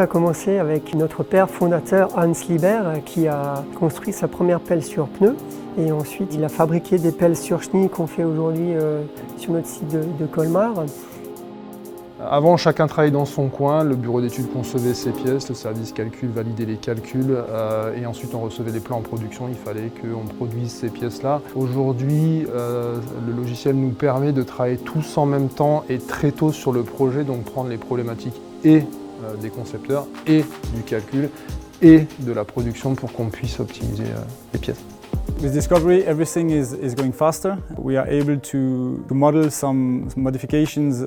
a commencé avec notre père fondateur Hans Lieber qui a construit sa première pelle sur pneu et ensuite il a fabriqué des pelles sur chenilles qu'on fait aujourd'hui sur notre site de Colmar. Avant, chacun travaillait dans son coin, le bureau d'études concevait ses pièces, le service calcul validait les calculs et ensuite on recevait les plans en production, il fallait qu'on produise ces pièces-là. Aujourd'hui, le logiciel nous permet de travailler tous en même temps et très tôt sur le projet, donc prendre les problématiques et des concepteurs et du calcul et de la production pour qu'on puisse optimiser les pièces. With Discovery, everything is going faster. We are able to model some modifications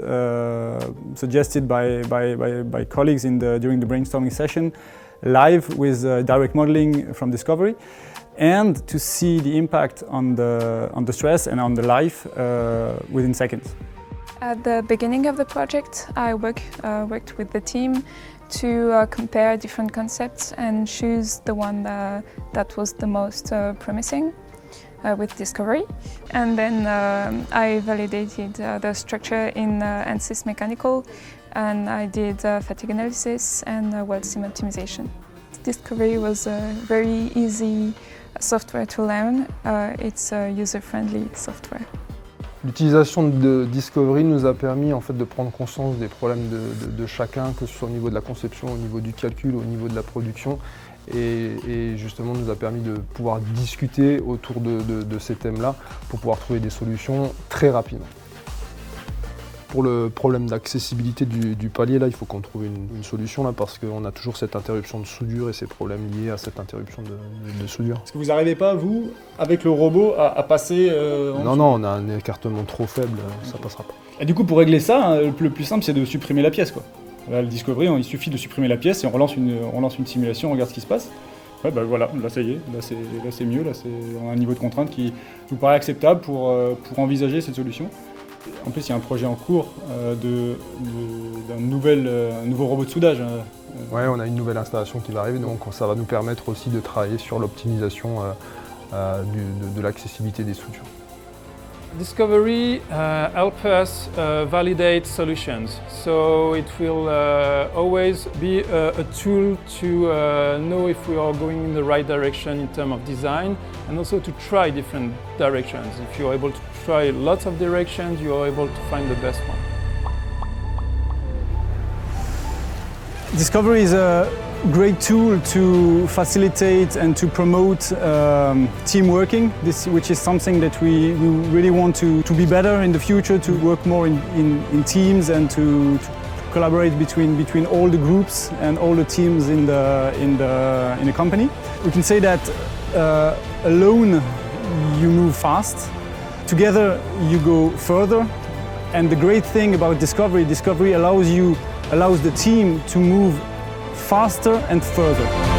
suggested by colleagues during the brainstorming session, live with direct modeling from Discovery, and to see the impact on the stress and on the life within seconds. At the beginning of the project, I worked with the team to compare different concepts and choose the one that was the most promising with Discovery. And then I validated the structure in ANSYS Mechanical, and I did fatigue analysis and weld sim optimization. Discovery was a very easy software to learn. It's a user-friendly software. L'utilisation de Discovery nous a permis en fait, de prendre conscience des problèmes de chacun, que ce soit au niveau de la conception, au niveau du calcul, au niveau de la production, et justement nous a permis de pouvoir discuter autour de ces thèmes-là pour pouvoir trouver des solutions très rapidement. Pour le problème d'accessibilité du palier, là, il faut qu'on trouve une solution là, parce qu'on a toujours cette interruption de soudure et ces problèmes liés à cette interruption de soudure. Est-ce que vous n'arrivez pas, vous, avec le robot, à passer Non, on a un écartement trop faible, ça passera pas. Et du coup, pour régler ça, hein, le plus simple, c'est de supprimer la pièce, quoi. Là, le Discovery, il suffit de supprimer la pièce et on relance une simulation, on regarde ce qui se passe. Ouais, bah voilà, là ça y est, là c'est mieux, on a un niveau de contrainte qui nous paraît acceptable pour envisager cette solution. En plus, il y a un projet en cours d'un nouveau robot de soudage. Ouais, on a une nouvelle installation qui va arriver, donc ça va nous permettre aussi de travailler sur l'optimisation de l'accessibilité des soudures. Discovery helps us validate solutions, so it will always be a tool to know if we are going in the right direction in terms of design, and also to try different directions. If you're able to try lots of directions, you're able to find the best one. Discovery is a great tool to facilitate and to promote team working, which is something that we really want to be better in the future, to work more in teams and to collaborate between all the groups and all the teams in the company. We can say that alone you move fast, together you go further, and the great thing about Discovery allows the team to move faster and further.